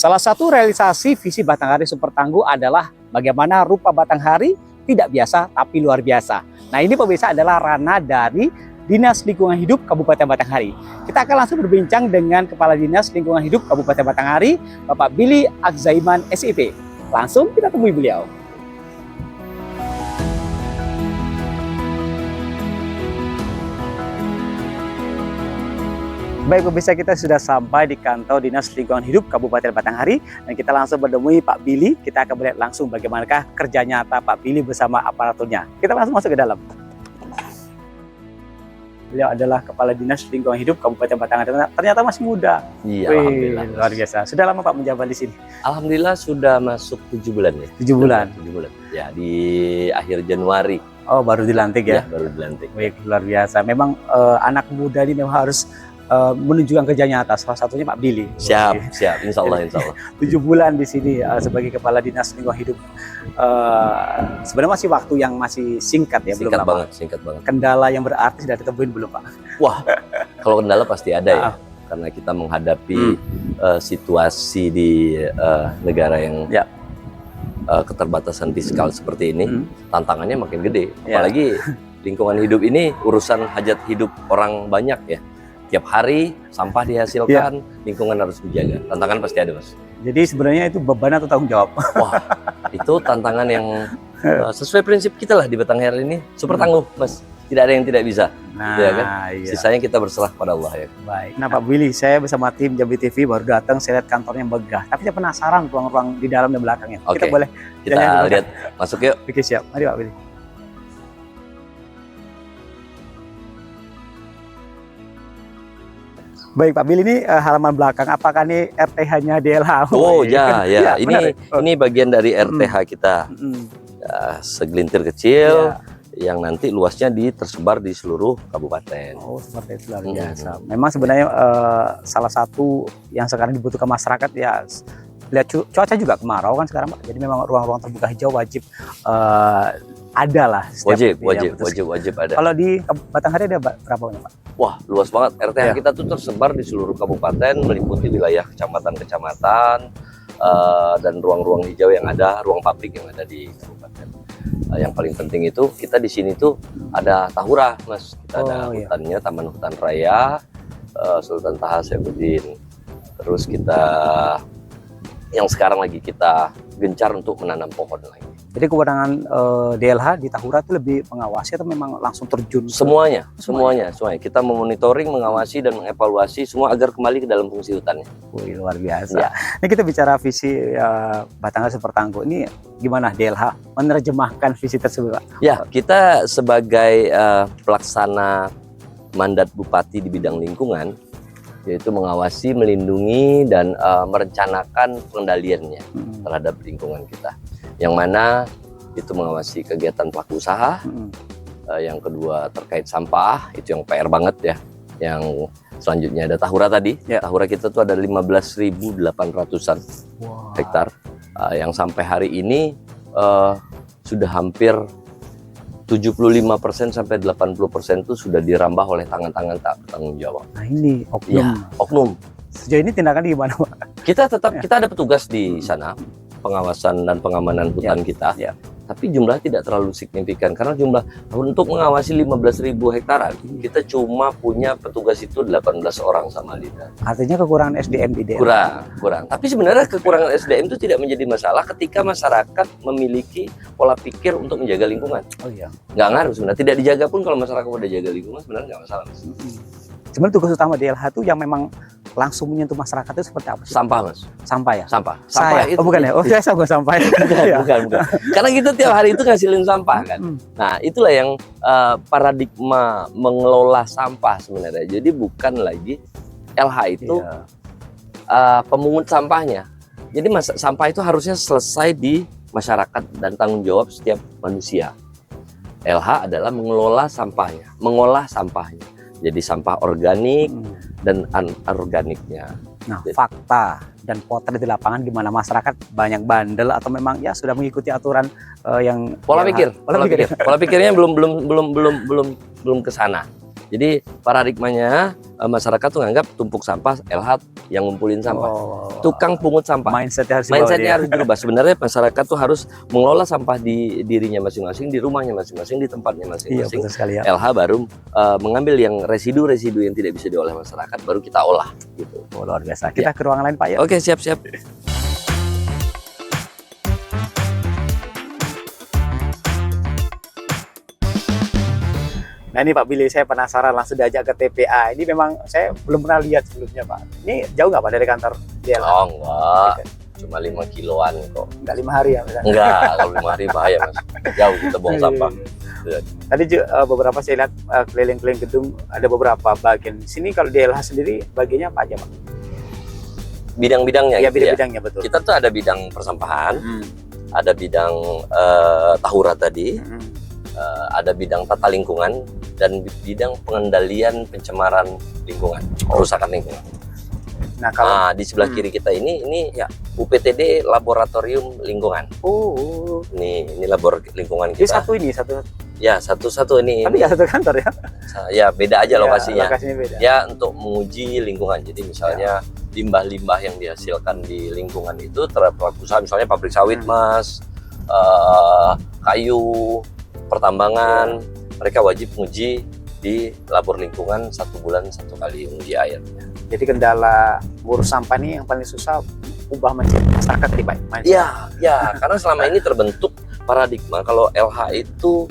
Salah satu realisasi visi Batanghari Super Tangguh adalah bagaimana rupa Batanghari tidak biasa tapi luar biasa. Nah, ini pemirsa adalah ranah dari Dinas Lingkungan Hidup Kabupaten Batanghari. Kita akan langsung berbincang dengan Kepala Dinas Lingkungan Hidup Kabupaten Batanghari, Bapak Billy Agzaiman SIP. Langsung kita temui beliau. Baik pemirsa, kita sudah sampai di kantor Dinas Lingkungan Hidup Kabupaten Batanghari dan kita langsung bertemu Pak Billy. Kita akan melihat langsung bagaimanakah kerja nyata Pak Billy bersama aparaturnya. Kita langsung masuk ke dalam. Beliau adalah Kepala Dinas Lingkungan Hidup Kabupaten Batanghari. Ternyata masih muda. Iya, wih, alhamdulillah. Luar biasa. Sudah lama Pak menjabat di sini? Alhamdulillah sudah masuk 7 bulan ya. 7 bulan. 7 bulan. Ya, di akhir Januari. Oh, baru dilantik ya? Baru dilantik. Wih, luar biasa. Memang anak muda ini memang harus menunjukkan kerja nyata. Salah satunya Pak Billy. Siap, siap. Insya Allah, insya Allah. 7 bulan di sini sebagai Kepala Dinas Lingkungan Hidup. Sebenarnya masih waktu yang masih singkat ya, belum lama. Singkat banget. Kendala yang berarti sudah ditemuin belum Pak? Wah, kalau kendala pasti ada ya. Karena kita menghadapi situasi di negara yang keterbatasan fiskal seperti ini, tantangannya makin gede. Apalagi lingkungan hidup ini urusan hajat hidup orang banyak ya. Tiap hari sampah dihasilkan, lingkungan harus dijaga. Tantangan pasti ada, Mas. Jadi sebenarnya itu beban atau tanggung jawab? Wah, itu tantangan yang sesuai prinsip kita lah di Batanghari ini. Super tangguh, Mas. Tidak ada yang tidak bisa. Nah, ya kan? Sisanya kita berserah pada Allah ya. Baik. Nah Pak Billy, saya bersama tim Jambi TV baru datang, saya lihat kantornya megah. Tapi saya penasaran ruang-ruang di dalam dan belakangnya. Oke. Kita boleh Kita lihat, masuk yuk. Oke, siap. Mari Pak Billy. Baik Pak Billy, ini halaman belakang. Apakah ini RTH-nya DLH? Oh ya. Ini bagian dari RTH kita. Segelintir kecil yang nanti luasnya tersebar di seluruh kabupaten. Oh, seperti itu, luar biasa. Memang sebenarnya salah satu yang sekarang dibutuhkan masyarakat ya, lihat cuaca juga kemarau kan sekarang Pak. Jadi memang ruang-ruang terbuka hijau wajib ada lah. Wajib ada. Kalau di Batanghari ada berapa banyak Pak? Wah, luas banget. RTH kita tuh tersebar di seluruh kabupaten, meliputi wilayah kecamatan-kecamatan, dan ruang-ruang hijau yang ada, ruang publik yang ada di kabupaten. Yang paling penting itu kita di sini tuh ada Tahura, Mas. Kita ada hutannya, Taman Hutan Raya Sultan Taha Saifuddin. Terus kita yang sekarang lagi kita gencar untuk menanam pohon lagi. Jadi kewenangan DLH di Tahura itu lebih mengawasi atau memang langsung terjun? Semuanya. Kita memonitoring, mengawasi dan mengevaluasi semua agar kembali ke dalam fungsi hutannya. Wih, luar biasa. Ya. Ini kita bicara visi Batanghari Super Tangguh. Ini gimana DLH menerjemahkan visi tersebut, Pak? Ya, kita sebagai pelaksana mandat Bupati di bidang lingkungan, yaitu mengawasi, melindungi, dan merencanakan pengendaliannya terhadap lingkungan kita. Yang mana itu mengawasi kegiatan pelaku usaha, yang kedua terkait sampah, itu yang PR banget ya. Yang selanjutnya ada Tahura tadi. Tahura kita tuh ada 15.800-an hektar, yang sampai hari ini sudah hampir 75% sampai 80% itu sudah dirambah oleh tangan-tangan tak bertanggung jawab. Nah ini oknum. Ya, oknum. Sejauh ini tindakan di mana Pak? Kita ada petugas di sana, pengawasan dan pengamanan hutan kita. Tapi jumlah tidak terlalu signifikan karena untuk mengawasi 15.000 hektaran kita cuma punya petugas itu 18 orang sama Lina. Artinya kekurangan SDM di daerah. Kurang. Tapi sebenarnya kekurangan SDM itu tidak menjadi masalah ketika masyarakat memiliki pola pikir untuk menjaga lingkungan. Oh iya. Nggak ngaruh sebenarnya. Tidak dijaga pun kalau masyarakat udah jaga lingkungan sebenarnya nggak masalah. Sebenarnya tugas utama DLH itu yang memang langsung menyentuh masyarakat itu seperti apa sih? Sampah, Mas. Sampah ya? Sampah itu. Oh bukan ya? Oh saya sanggup sampah. Bukan. Karena kita tiap hari itu ngasilin sampah kan. Nah itulah yang paradigma mengelola sampah sebenarnya. Jadi bukan lagi LH itu pemungut sampahnya. Jadi sampah itu harusnya selesai di masyarakat dan tanggung jawab setiap manusia. LH adalah mengelola sampahnya, mengolah sampahnya. Jadi sampah organik dan anorganiknya. Nah, fakta dan potret di lapangan di mana masyarakat banyak bandel atau memang ya sudah mengikuti aturan yang Pola pikirnya belum ke sana. Jadi paradigmanya masyarakat tuh nganggap tumpuk sampah LH yang ngumpulin sampah. Tukang pungut sampah. Mindsetnya harus berubah. Sebenarnya masyarakat tuh harus mengelola sampah di dirinya masing-masing, di rumahnya masing-masing, di tempatnya masing-masing. Iya, LH baru mengambil yang residu-residu yang tidak bisa diolah masyarakat, baru kita olah. Gitu. Oh, luar biasa. Kita ke ruangan lain, Pak ya. Oke, siap-siap. Nah ini Pak Billy, saya penasaran langsung diajak ke TPA. Ini memang saya belum pernah lihat sebelumnya Pak. Ini jauh nggak Pak dari kantor DLH? Oh enggak, cuma 5 kiloan kok. Nggak 5 hari ya? Misalnya. Enggak, kalau 5 hari bahaya Mas. Jauh kita buang sampah. Tadi beberapa saya lihat keliling-keliling gedung ada beberapa bagian. Di sini kalau DLH sendiri bagiannya apa aja Pak? Bidang-bidangnya Ya, gitu bidang-bidangnya betul. Kita tuh ada bidang persampahan, ada bidang tahura tadi, ada bidang tata lingkungan, dan bidang pengendalian pencemaran lingkungan, kerusakan lingkungan. Nah, kalau di sebelah kiri kita ini ya UPTD Laboratorium Lingkungan. Ini labor lingkungan ini kita. satu. Ya, satu ini. Tapi nggak satu kantor ya? Ya, beda aja lokasinya. Lokasinya beda. Ya, untuk menguji lingkungan. Jadi misalnya limbah-limbah yang dihasilkan di lingkungan itu terhadap usaha, misalnya pabrik sawit, Mas, kayu, pertambangan, mereka wajib menguji di labor lingkungan 1 bulan 1 kali menguji airnya. Jadi kendala ngurus sampah ini yang paling susah ubah masyarakat tiba. Ya, karena selama ini terbentuk paradigma kalau LH itu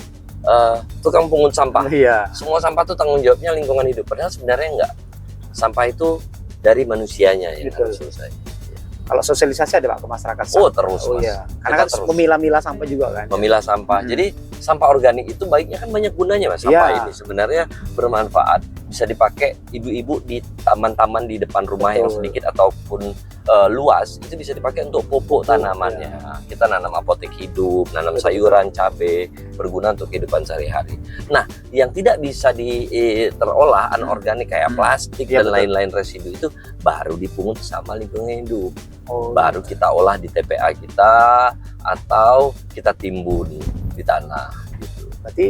tukang pungut sampah. Iya. Semua sampah itu tanggung jawabnya lingkungan hidup. Padahal sebenarnya enggak. Sampah itu dari manusianya yang harus selesai. Kalau sosialisasi ada Pak ke masyarakat? Terus Mas. Iya. Karena kan memilah-milah sampah juga kan. Memilah sampah. Jadi sampah organik itu baiknya kan banyak gunanya Mas. Sampah ini sebenarnya bermanfaat. Bisa dipakai ibu-ibu di taman-taman di depan rumah yang sedikit ataupun luas, itu bisa dipakai untuk pupuk tanamannya. Kita nanam apotek hidup, nanam sayuran, cabai, berguna untuk kehidupan sehari-hari. Nah, yang tidak bisa terolah anorganik kayak plastik dan lain-lain residu itu baru dipungut sama lingkungan hidup. Baru kita olah di TPA kita atau kita timbun di tanah gitu. Berarti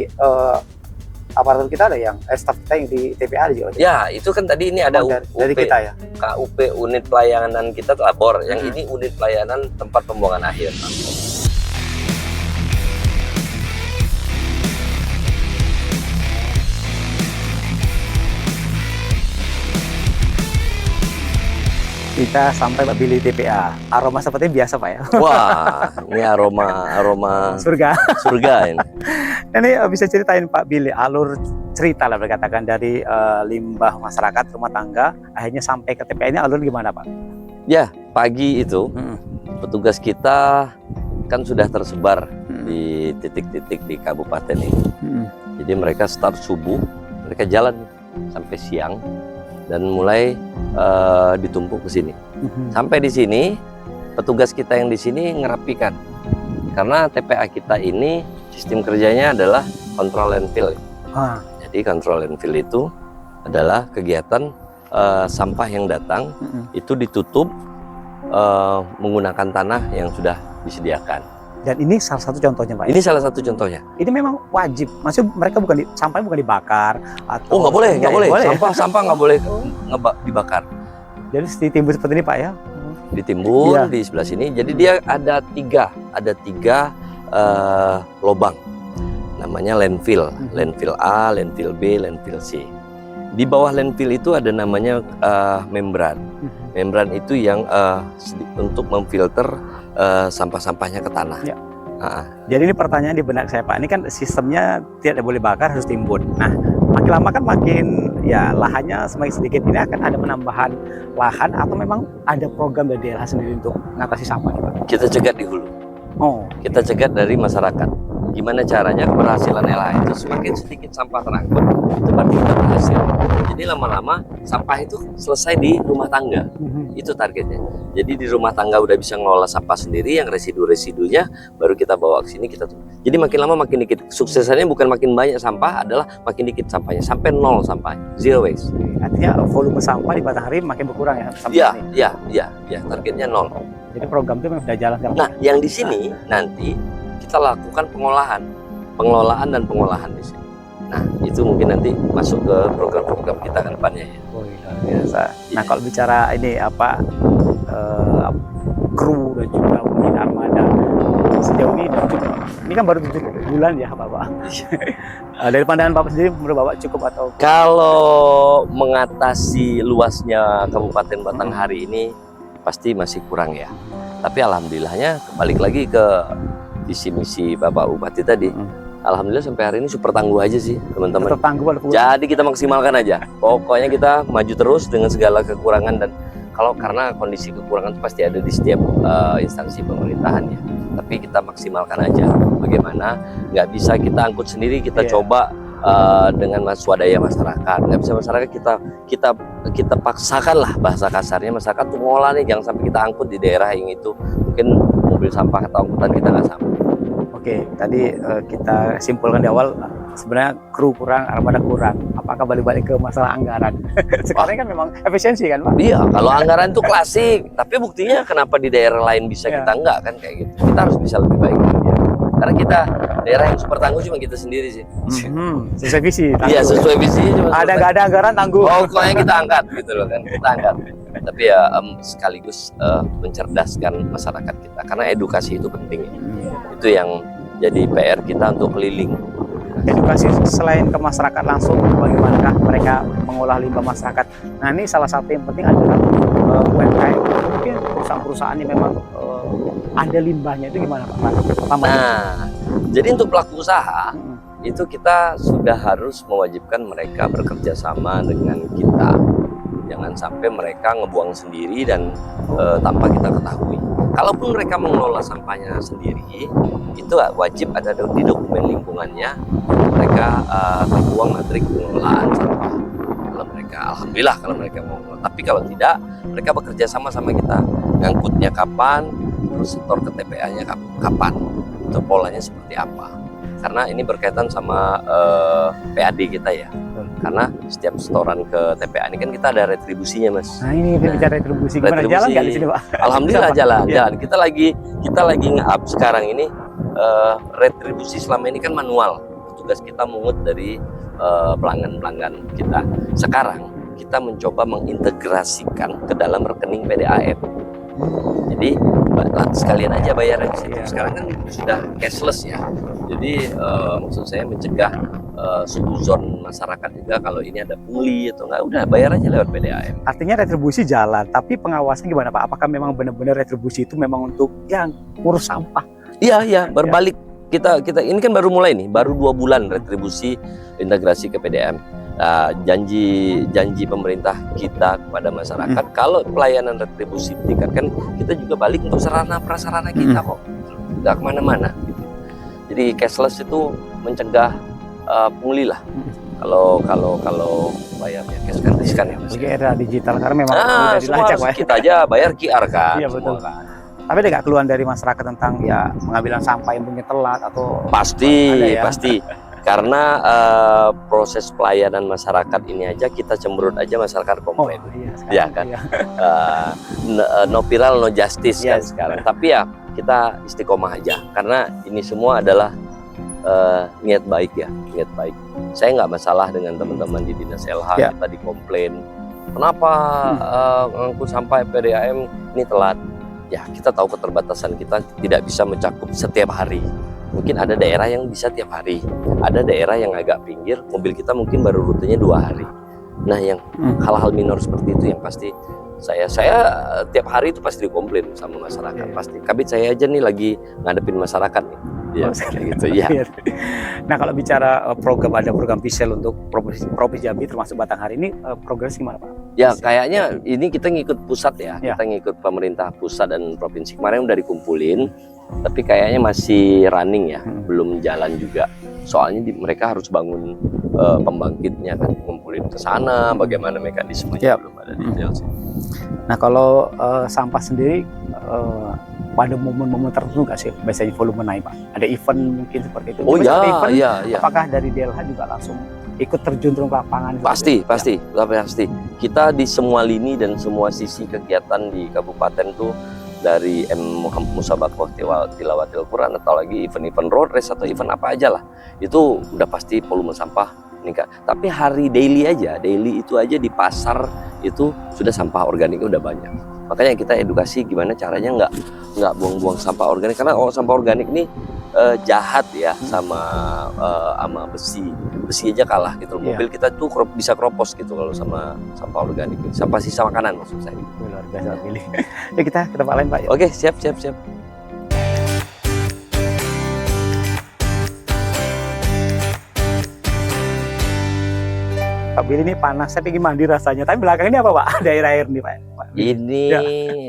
aparatur kita ada yang staff kita yang di TPA juga? Ya, itu kan tadi ini ada dari kita ya. KUP unit pelayanan kita labor, yang ini unit pelayanan tempat pembuangan akhir. Kita sampai Pak Billy TPA. Aroma seperti biasa Pak ya. Wah, ini aroma surga ini. Ini bisa ceritain Pak Billy alur cerita lah berkatakan dari limbah masyarakat rumah tangga akhirnya sampai ke TPA ini alur gimana Pak? Ya, pagi itu petugas kita kan sudah tersebar di titik-titik di kabupaten ini. Jadi mereka start subuh, mereka jalan sampai siang dan mulai ditumpuk ke sini. Sampai di sini petugas kita yang di sini ngerapikan. Karena TPA kita ini sistem kerjanya adalah control landfill. Jadi control landfill itu adalah kegiatan sampah yang datang itu ditutup menggunakan tanah yang sudah disediakan. Dan ini salah satu contohnya Pak? Ini salah satu contohnya. Ini memang wajib, maksudnya mereka sampahnya bukan dibakar atau? Oh nggak boleh. Sampah nggak boleh dibakar. Jadi ditimbun seperti ini Pak ya? Ditimbun di sebelah sini. Jadi dia ada tiga lubang. Namanya landfill. Landfill A, landfill B, landfill C. Di bawah landfill itu ada namanya membran. Membran itu yang untuk memfilter sampah-sampahnya ke tanah. Jadi ini pertanyaan di benak saya Pak, ini kan sistemnya tidak boleh bakar, harus timbun. Nah, makin lama kan makin ya lahannya semakin sedikit. Ini akan ada penambahan lahan atau memang ada program dari daerah sendiri untuk mengatasi sampah Pak? Kita cegat di hulu. Kita cegat dari masyarakat. gimana caranya keberhasilan LH itu semakin sedikit sampah terangkut, itu berarti kita berhasil. Jadi lama-lama sampah itu selesai di rumah tangga, itu targetnya. Jadi di rumah tangga udah bisa ngelola sampah sendiri, yang residu-residunya baru kita bawa ke sini kita tuh. Jadi makin lama makin dikit. Suksesannya bukan makin banyak sampah, adalah makin dikit sampahnya, sampai nol sampah, zero waste. Artinya volume sampah di Batanghari makin berkurang ya sampai Iya, sini. iya, targetnya nol. Jadi program itu memang sudah jalan sekarang. Nah, yang di sini nanti kita lakukan pengelolaan dan pengolahan di sini. Nah, itu mungkin nanti masuk ke program-program kita ke depannya ya. Oh, luar biasa. Nah, kalau bicara ini kru dan juga mungkin armada sejauh ini cukup. Ini kan baru 7 bulan ya, Bapak. Dari pandangan Bapak sendiri, menurut Bapak cukup atau? Kalau mengatasi luasnya Kabupaten Batanghari ini pasti masih kurang ya. Tapi alhamdulillahnya balik lagi ke visi misi Bapak Bupati tadi. Alhamdulillah sampai hari ini super tangguh aja sih teman-teman. Tetap tangguh walaupun. Jadi kita maksimalkan aja. Pokoknya kita maju terus dengan segala kekurangan, dan karena kondisi kekurangan itu pasti ada di setiap instansi pemerintahan ya. Tapi kita maksimalkan aja. Bagaimana? Nggak bisa kita angkut sendiri, kita coba dengan swadaya masyarakat. Nggak bisa masyarakat kita paksakan lah, bahasa kasarnya masyarakat tuh ngolah nih, jangan sampai kita angkut di daerah yang itu mungkin mobil sampah atau angkutan kita nggak sampai. Oke, tadi kita simpulkan di awal sebenarnya kru kurang, armada kurang. Apakah balik-balik ke masalah anggaran? Sekarang kan memang efisiensi kan, Pak? Iya, kalau anggaran itu klasik. Tapi buktinya kenapa di daerah lain bisa kita enggak kan kayak gitu. Kita harus bisa lebih baik. Ya. Karena kita daerah yang super tangguh cuma kita sendiri sih. Sesuai visi. Iya, sesuai visi. Ada nggak ada anggaran tangguh. Pokoknya kita angkat gitu loh kan. Kita angkat. Tapi ya sekaligus mencerdaskan masyarakat kita. Karena edukasi itu penting. Itu yang jadi PR kita untuk keliling. Edukasi selain ke masyarakat langsung, bagaimanakah mereka mengolah limbah masyarakat. Nah, ini salah satu yang penting adalah UMKM. Mungkin perusahaan-perusahaan yang memang ada limbahnya itu gimana Pak? Nah, jadi untuk pelaku usaha itu kita sudah harus mewajibkan mereka bekerja sama dengan kita. Jangan sampai mereka ngebuang sendiri dan tanpa kita ketahui. Kalaupun mereka mengelola sampahnya sendiri, itu wajib ada di dokumen lingkungannya mereka terbuang matrik pengelolaan sampah. Kalau mereka, alhamdulillah kalau mereka mau. Tapi kalau tidak, mereka bekerja sama kita. Ngangkutnya kapan, terus setor ke TPA-nya kapan, itu polanya seperti apa. Karena ini berkaitan sama PAD kita ya. Karena setiap setoran ke TPA ini kan kita ada retribusinya, Mas. Nah, ini bicara retribusi. Gimana, jalan nggak di sini, Pak? Alhamdulillah jalan. Kita lagi nge-up sekarang ini retribusi. Selama ini kan manual. Tugas kita mungut dari pelanggan-pelanggan kita. Sekarang kita mencoba mengintegrasikan ke dalam rekening PDAM. Jadi sekalian aja bayar di situ. Sekarang kan sudah cashless ya. Jadi maksud saya mencegah suzon masyarakat juga kalau ini ada pungli atau enggak, udah bayar aja lewat PDAM. Artinya retribusi jalan, tapi pengawasan gimana Pak? Apakah memang benar-benar retribusi itu memang untuk yang ngurus sampah? Iya, berbalik. Kita ini kan baru mulai nih, baru 2 bulan retribusi integrasi ke PDAM. Janji pemerintah kita kepada masyarakat, kalau pelayanan retribusi ditingkatkan, kita juga balik untuk sarana prasarana kita kok, nggak kemana-mana. Gitu. Jadi cashless itu mencegah pungli lah. Kalau bayarnya cash kan riskan ya Mas. Jadi era digital karena memang udah dilacak, Pak. Kita aja bayar QR kan. Iya betul. Kan. Tapi ada nggak keluhan dari masyarakat tentang ya pengambilan sampah yang punya telat atau? Pasti. Karena proses pelayanan masyarakat ini aja kita cemberut aja masyarakat komplain. Iya kan. No viral no justice kan sekarang. Tapi ya kita istiqomah aja karena ini semua adalah niat baik ya, niat baik. Saya nggak masalah dengan teman-teman di dinas LH kita dikomplain. Kenapa ngangkut sampai PDAM ini telat? Ya kita tahu keterbatasan kita tidak bisa mencakup setiap hari. Mungkin ada daerah yang bisa tiap hari, ada daerah yang agak pinggir, mobil kita mungkin baru rutenya 2 hari. Nah, yang hal-hal minor seperti itu yang pasti saya tiap hari itu pasti dikomplain sama masyarakat. Pasti. Kabit saya aja nih lagi ngadepin masyarakat nih. Ya, gitu ya. Nah, kalau bicara ada program Pisel untuk Provinsi Jambi termasuk Batanghari ini progres gimana Pak? Ya kayaknya ini kita ngikut pusat ya, Ya. kita ngikut pemerintah pusat dan provinsi. Kemarin udah dikumpulin, tapi kayaknya masih running ya, belum jalan juga. Soalnya mereka harus bangun pembangkitnya kan, ngumpulin ke sana, bagaimana mekanismenya belum ada detail sih. Nah kalau sampah sendiri pada momen-momen tertentu nggak sih biasanya volume naik Pak? Ada event mungkin seperti itu? Oh Biasanya ada iya, event, iya. apakah dari DLH juga langsung ikut terjun ke lapangan? Pasti. Kita di semua lini dan semua sisi kegiatan di kabupaten tuh, dari Muhammad Musabakoh Tilawatil Quran atau lagi event-event road race atau event apa aja lah, itu udah pasti volume sampah meningkat. Tapi daily itu aja di pasar itu sudah sampah organiknya udah banyak. Makanya kita edukasi gimana caranya nggak buang-buang sampah organik, karena sampah organik ini jahat ya sama besi aja kalah gitu. Mobil kita tuh bisa keropos gitu kalau sama sampah organik, sampah sisa makanan maksud saya. Luar biasa pilih. Ya kita ke tempat lain Pak. Ya. Oke, siap. Pak Billy ini panas, saya pengen mandi rasanya. Tapi belakang ini apa Pak? Ada air-air nih Pak. Ini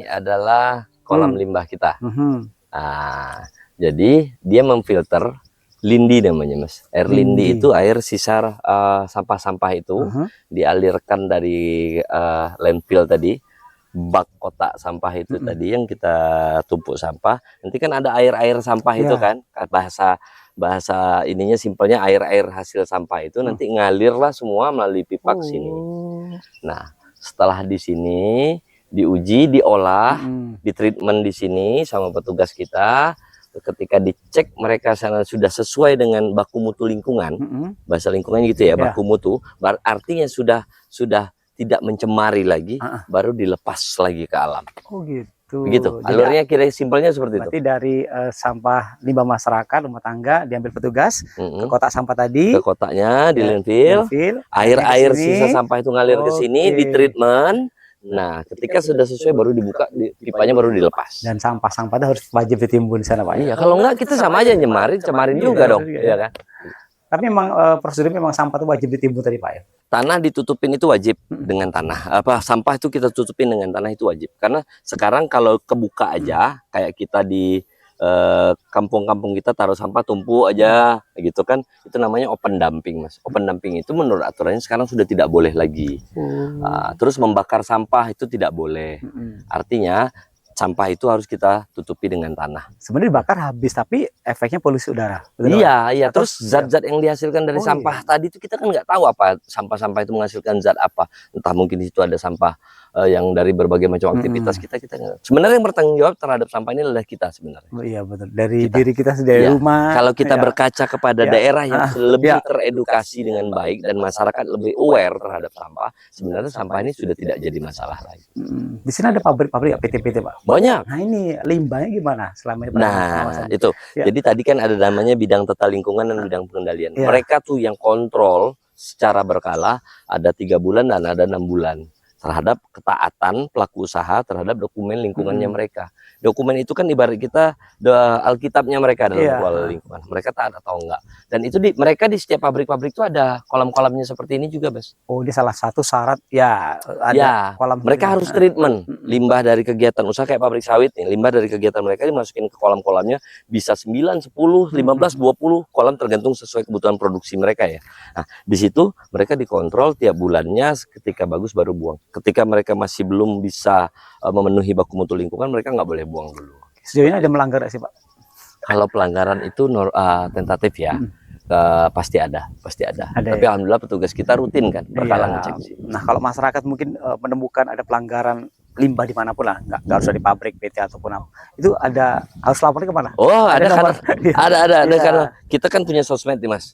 adalah kolam limbah kita. Nah, jadi dia memfilter lindi namanya Mas. Air lindi itu air sisa sampah-sampah itu dialirkan dari landfill tadi, bak kotak sampah itu tadi yang kita tumpuk sampah. Nanti kan ada air-air sampah itu kan, bahasa ininya simpelnya air-air hasil sampah itu nanti ngalirlah semua melalui pipa ke sini. Nah, setelah di sini diuji, diolah, ditreatment di sini sama petugas kita. Ketika dicek mereka sudah sesuai dengan baku mutu lingkungan, bahasa lingkungan gitu ya, baku mutu, artinya sudah tidak mencemari lagi, baru dilepas lagi ke alam. Oh gitu. Begitu. Alurnya kira simpelnya seperti berarti itu. Dari sampah limbah masyarakat, rumah tangga diambil petugas ke kotak sampah tadi. Ke kotaknya di landfill. Air sisa sampah itu ngalir ke sini, ditreatment. Nah, ketika sudah sesuai baru dibuka, pipanya baru dilepas. Dan sampah-sampah itu harus wajib ditimbun di sana Pak. Iya, kalau enggak kita sama aja cemarin juga dong, ya kan? Tapi memang prosedurnya memang sampah itu wajib ditimbun tadi Pak ya. Tanah ditutupin itu wajib dengan tanah. Sampah itu kita tutupin dengan tanah itu wajib. Karena sekarang kalau kebuka aja, kayak kita di kampung-kampung kita taruh sampah tumpuk aja, gitu kan, itu namanya open dumping Mas. Open dumping itu menurut aturannya sekarang sudah tidak boleh lagi. Terus membakar sampah itu tidak boleh. Artinya sampah itu harus kita tutupi dengan tanah. Sebenarnya dibakar habis, tapi efeknya polusi udara. Iya. Terus zat-zat yang dihasilkan dari sampah tadi itu kita kan nggak tahu apa sampah-sampah itu menghasilkan zat apa. Entah mungkin di situ ada sampah yang dari berbagai macam aktivitas kita sebenarnya yang bertanggung jawab terhadap sampah ini adalah kita sebenarnya. Iya betul. Dari diri kita dari rumah. Kalau kita berkaca kepada daerah yang lebih teredukasi dengan baik dan masyarakat lebih aware terhadap sampah, sebenarnya sampah ini sudah tidak jadi masalah lagi. Di sini ada pabrik-pabrik PT-PT Pak. Banyak. Nah ini limbahnya gimana selama ini? Nah itu. Jadi tadi kan ada namanya bidang tata lingkungan dan bidang pengendalian. Mereka tuh yang kontrol secara berkala, ada 3 bulan dan ada 6 bulan. Terhadap ketaatan pelaku usaha terhadap dokumen lingkungannya mereka. Dokumen itu kan ibarat kita Alkitabnya mereka dalam kuala lingkungan. Mereka taat atau enggak. Dan itu mereka di setiap pabrik-pabrik itu ada kolam-kolamnya seperti ini juga, Bas. Oh, ini salah satu syarat ya ada kolam. Mereka harus treatment limbah dari kegiatan usaha kayak pabrik sawit nih. Limbah dari kegiatan mereka dimasukin ke kolam-kolamnya bisa 9, 10, 15, 20 kolam tergantung sesuai kebutuhan produksi mereka ya. Nah, di situ mereka dikontrol tiap bulannya, ketika bagus baru buang. Ketika mereka masih belum bisa memenuhi baku mutu lingkungan, mereka nggak boleh buang dulu. Sejauh ini ada melanggar sih Pak? Kalau pelanggaran itu tentatif ya, pasti ada. Tapi ya? Alhamdulillah petugas kita rutin kan, berkala ngecek sih. Nah kalau masyarakat mungkin menemukan ada pelanggaran limbah dimanapun lah, nggak harus dari pabrik, PT ataupun apa, itu harus laporin kemana? Oh ada karena kita kan punya sosmed nih Mas,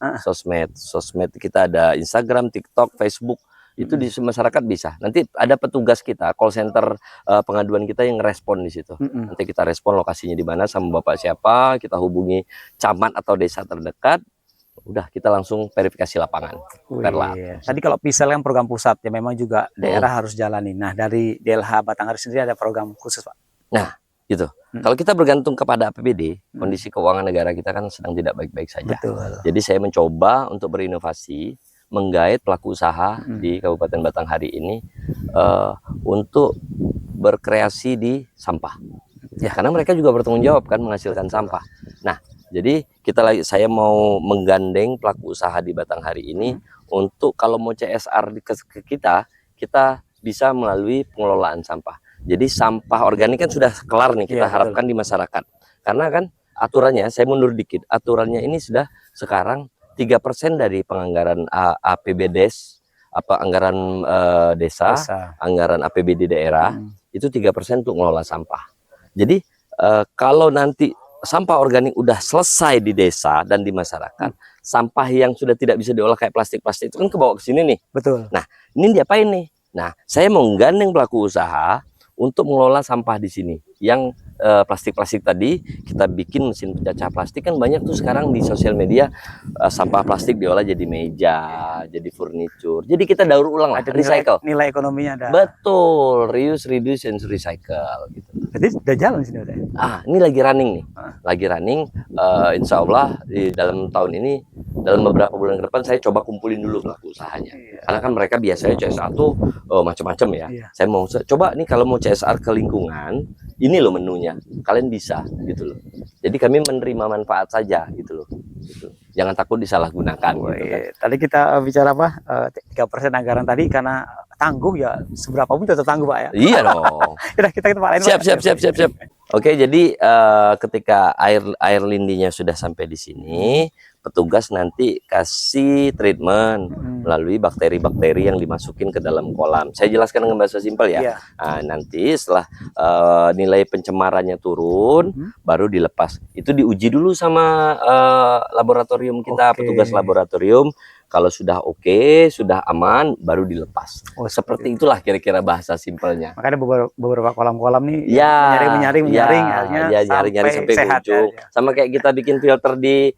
sosmed kita ada Instagram, TikTok, Facebook. Itu di masyarakat bisa. Nanti ada petugas kita, call center pengaduan kita yang respon di situ. Nanti kita respon lokasinya di mana sama bapak siapa, kita hubungi camat atau desa terdekat. Udah kita langsung verifikasi lapangan. Tadi kalau PISEL kan program pusat ya, memang juga daerah harus jalani. Nah dari DLH Batanghari sendiri ada program khusus Pak? Nah gitu. Kalau kita bergantung kepada APBD, kondisi keuangan negara kita kan sedang tidak baik-baik saja. Betul. Jadi saya mencoba untuk berinovasi, menggait pelaku usaha di Kabupaten Batanghari ini untuk berkreasi di sampah. Ya, karena mereka juga bertanggung jawab kan menghasilkan sampah. Nah, jadi saya mau menggandeng pelaku usaha di Batanghari ini untuk kalau mau CSR ke kita bisa melalui pengelolaan sampah. Jadi sampah organik kan sudah kelar nih kita harapkan di masyarakat. Karena kan aturannya, saya mundur dikit, aturannya ini sudah sekarang 3% dari penganggaran APBDes, anggaran desa, anggaran APBD daerah, itu 3% untuk mengelola sampah. Jadi kalau nanti sampah organik udah selesai di desa dan di masyarakat, sampah yang sudah tidak bisa diolah kayak plastik-plastik itu kan kebawa ke sini nih. Betul. Nah, ini diapain nih? Nah, saya mau menggandeng pelaku usaha untuk mengelola sampah di sini. Yang plastik-plastik tadi kita bikin mesin pencacah plastik, kan banyak tuh sekarang di sosial media sampah plastik diolah jadi meja, jadi furniture. Jadi kita daur ulang lah, recycle. Nilai ekonominya ada. Betul, reuse, reduce, and recycle gitu. Jadi udah jalan sini udah. Ini lagi running nih. Lagi running, insya Allah di dalam tahun ini, dalam beberapa bulan ke depan saya coba kumpulin dulu pelaku usahanya. Karena kan mereka biasanya CSR tuh macam-macam ya. Saya mau coba nih kalau mau CSR ke lingkungan, ini loh menunya, kalian bisa gitu loh. Jadi kami menerima manfaat saja gitu loh. Gitu. Jangan takut disalahgunakan. Gitu kan. Tadi kita bicara apa? 3% anggaran tadi karena tangguh ya, seberapa pun tetap tangguh Pak ya. Iya dong. Udah kita lain. Siap. Oke, jadi ketika air lindinya sudah sampai di sini, petugas nanti kasih treatment melalui bakteri-bakteri yang dimasukin ke dalam kolam. Saya jelaskan dengan bahasa simpel ya. Nah, nanti setelah nilai pencemarannya turun, baru dilepas. Itu diuji dulu sama laboratorium kita, petugas laboratorium. Kalau sudah oke, sudah aman, baru dilepas. Seperti itulah kira-kira bahasa simpelnya. Makanya beberapa kolam-kolam nih menyaring, nyari sampai sehat ujung. Ya. Sama kayak kita bikin filter di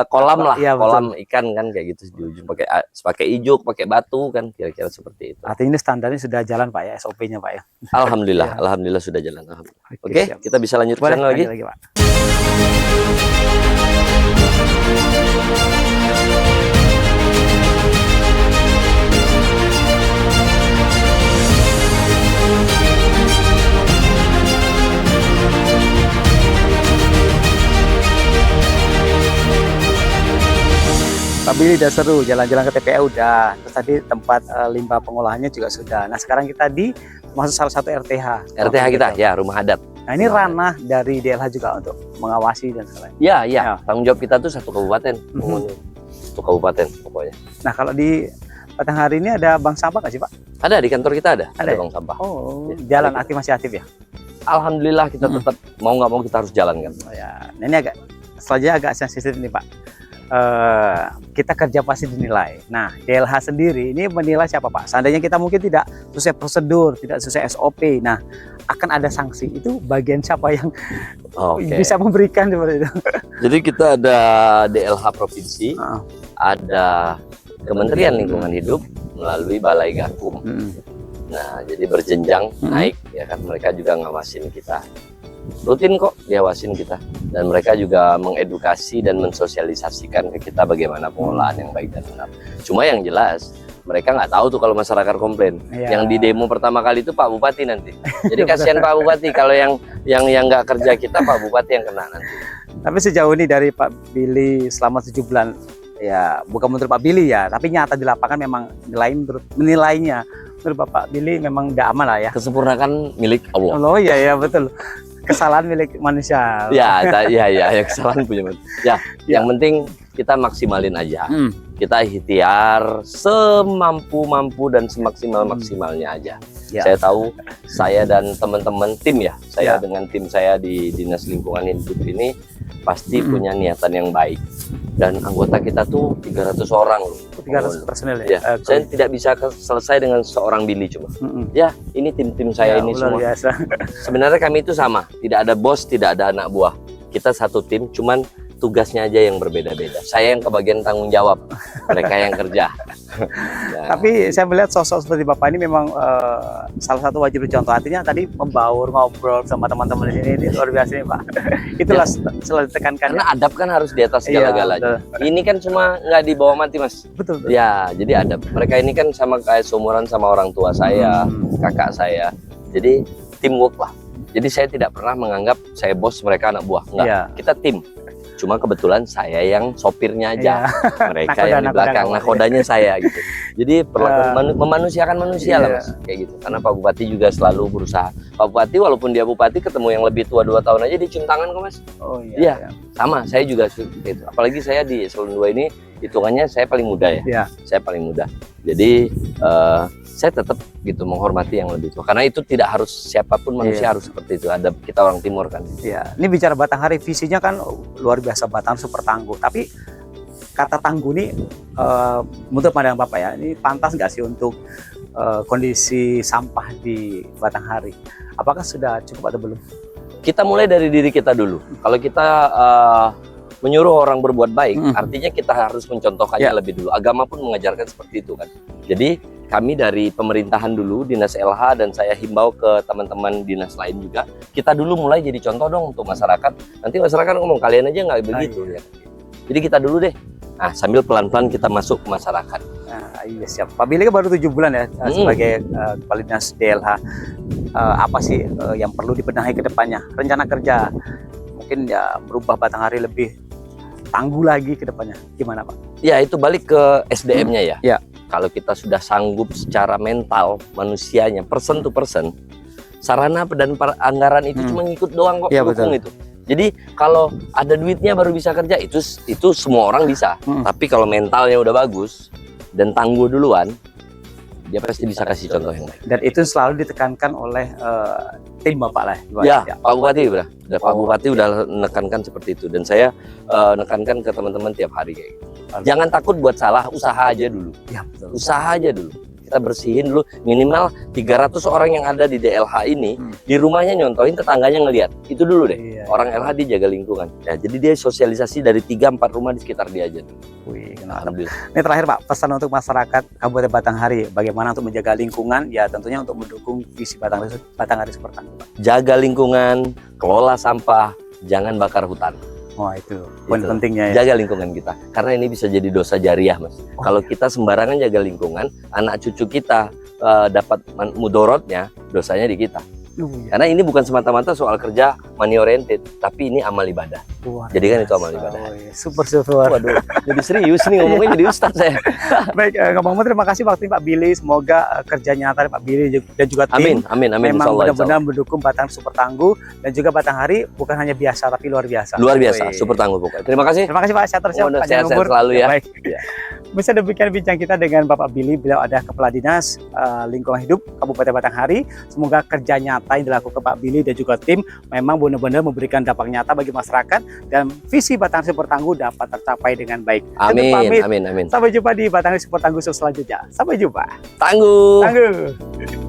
kolam lah, kolam ikan kan kayak gitu di ujung pakai ijuk, pakai batu kan, kira-kira seperti itu. Artinya ini standarnya sudah jalan Pak ya, SOP-nya Pak ya. Alhamdulillah, alhamdulillah sudah jalan. Oke, kita bisa lanjut ke sana lagi. Pak. Pak Billy udah seru, jalan-jalan ke TPA udah, terus tadi tempat limbah pengolahannya juga sudah. Nah sekarang kita masuk salah satu RTH. RTH kita ya, rumah adat. Nah ini ranah dari DLH juga untuk mengawasi dan sebagainya. Ya. Tanggung jawab kita tuh satu kabupaten, satu kabupaten pokoknya. Nah kalau di Batanghari ini ada bank sampah nggak sih Pak? Ada, di kantor kita ada ya? bank sampah. Jalan masih aktif ya? Alhamdulillah kita tetap mau nggak mau kita harus jalan kan. Nah ini selanjutnya agak sensitif nih Pak. Kita kerja pasti dinilai. Nah, DLH sendiri ini menilai siapa Pak? Seandainya kita mungkin tidak sesuai prosedur, tidak sesuai SOP, nah akan ada sanksi. Itu bagian siapa yang bisa memberikan seperti itu? Jadi kita ada DLH provinsi, ada Kementerian Lingkungan Hidup melalui Balai Gakum. Nah, jadi berjenjang naik ya kan, mereka juga ngawasin kita. Rutin kok diawasin kita, dan mereka juga mengedukasi dan mensosialisasikan ke kita bagaimana pengolahan yang baik dan benar. Cuma yang jelas mereka nggak tahu tuh kalau masyarakat komplain. Yang di demo pertama kali itu Pak Bupati nanti. Jadi kasihan Pak Bupati kalau yang nggak kerja kita, Pak Bupati yang kena nanti. Tapi sejauh ini dari Pak Billy selama 7 bulan ya, bukan menurut Pak Billy ya, tapi nyata di lapangan memang menilainya menurut Bapak Billy memang nggak aman lah ya. Kesempurnaan milik Allah. Oh iya betul. Kesalahan milik manusia. Ya, kesalahan punya manusia. Yang penting kita maksimalin aja. Kita ikhtiar semampu-mampu dan semaksimal-maksimalnya aja. Saya tahu, saya dan teman-teman tim ya, saya dengan tim saya di Dinas Lingkungan Hidup ini pasti punya niatan yang baik. Dan anggota kita tuh 300 orang loh. 300 personel ya? Saya tidak bisa selesai dengan seorang Billy cuma. Ya, ini tim-tim saya ini semua. Sebenarnya kami itu sama, tidak ada bos, tidak ada anak buah. Kita satu tim, cuman tugasnya aja yang berbeda-beda. Saya yang kebagian tanggung jawab, mereka yang kerja. Nah, Tapi saya melihat sosok seperti Bapak ini memang salah satu wajib dicontoh. Artinya tadi membaur, ngobrol sama teman-teman di sini ini luar biasa nih Pak. Itulah selalu ditekankan. karena adab kan harus di atas segala-galanya. Ini kan cuma nggak dibawa mati, Mas. Betul. Ya, jadi adab. Mereka ini kan sama kayak seumuran sama orang tua saya, kakak saya. Jadi teamwork lah. Jadi saya tidak pernah menganggap saya bos, mereka anak buah. Enggak, Iya. kita tim. Cuma kebetulan saya yang sopirnya aja, mereka Nakoda, yang di nakoda, belakang, nakoda. nakodanya saya gitu. Jadi memanusiakan manusia lah Mas, kayak gitu. Karena Pak Bupati juga selalu berusaha. Pak Bupati walaupun dia bupati ketemu yang lebih tua 2 tahun aja dia cium tangan kok Mas. Oh Iya. Sama, saya juga gitu. Apalagi saya di Eselon 2 ini hitungannya saya paling muda ya. Iya. Saya paling muda. Jadi saya tetap gitu menghormati yang lebih tua. Karena itu tidak harus siapapun manusia harus seperti itu. Ada kita orang timur kan. Iya. Ini bicara Batanghari, visinya kan luar biasa, Batang super tangguh. Tapi kata tangguh ini menurut pandangan Bapak ya, ini pantas nggak sih untuk kondisi sampah di Batanghari? Apakah sudah cukup atau belum? Kita mulai dari diri kita dulu. Kalau kita menyuruh orang berbuat baik, artinya kita harus mencontohkannya lebih dulu. Agama pun mengajarkan seperti itu kan. Jadi kami dari pemerintahan dulu, dinas LH, dan saya himbau ke teman-teman dinas lain juga, kita dulu mulai jadi contoh dong untuk masyarakat. Nanti masyarakat ngomong kalian aja nggak begitu ya. Jadi kita dulu deh. Nah, sambil pelan-pelan kita masuk ke masyarakat. Nah, iya siap. Pak Billy kan baru 7 bulan ya sebagai kepala dinas DLH. Apa sih yang perlu dibenahi ke depannya? Rencana kerja mungkin ya merubah Batanghari lebih tangguh lagi ke depannya. Gimana Pak? Ya, itu balik ke SDM-nya ya. Ya. Kalau kita sudah sanggup secara mental manusianya person to person, sarana dan anggaran itu cuma ngikut doang kok, dukung itu. Jadi kalau ada duitnya baru bisa kerja, itu semua orang bisa. Tapi kalau mentalnya udah bagus dan tangguh duluan, dia pasti bisa kasih contoh yang baik. Dan itu selalu ditekankan oleh tim Bapak lah. Ya, Pak Bupati udah Pak Bupati udah menekankan seperti itu, dan saya menekankan ke teman-teman tiap hari kayak gitu. Jangan takut buat salah, usaha aja dulu. Ya, betul. Usaha aja dulu. Kita bersihin dulu minimal 300 orang yang ada di DLH ini, di rumahnya nyontohin, tetangganya ngelihat. Itu dulu deh. Iya, Orang LH dia jaga lingkungan. Ya, jadi dia sosialisasi dari 3-4 rumah di sekitar dia aja dulu. Wih, Alhamdulillah. Ini terakhir Pak, pesan untuk masyarakat Kabupaten Batanghari, bagaimana untuk menjaga lingkungan? Ya tentunya untuk mendukung visi Batanghari super tangguh, Pak. Jaga lingkungan, kelola sampah, jangan bakar hutan. Wah, itu poin pentingnya ya. Jaga lingkungan kita, karena ini bisa jadi dosa jariah Mas. Kalau kita sembarangan jaga lingkungan, anak cucu kita dapat mudorotnya, dosanya di kita. Karena ini bukan semata-mata soal kerja money oriented, tapi ini amal ibadah. Jadi kan itu amal ibadah. Super. Waduh, jadi serius nih ngomongnya, jadi ustadz saya. Baik, ngomong-ngomong terima kasih waktu Pak Billy. Semoga kerja nyata Pak Billy dan juga tim. Amin. Memang benar-benar mendukung Batanghari super tangguh, dan juga Batanghari bukan hanya biasa tapi luar biasa. Luar biasa, super tangguh pokoknya. Terima kasih. Terima kasih Pak, Sehat selalu ya. Baik. Bisa demikian bincang kita dengan Bapak Billy. Beliau ada Kepala Dinas Lingkungan Hidup Kabupaten Batanghari. Semoga kerja nyata yang dilakukan Pak Billy dan juga tim memang benar-benar memberikan dampak nyata bagi masyarakat, dan visi Batanghari super tangguh dapat tercapai dengan baik. Amin. Sampai jumpa di Batanghari super tangguh selanjutnya. Sampai jumpa. Tangguh. Tangguh.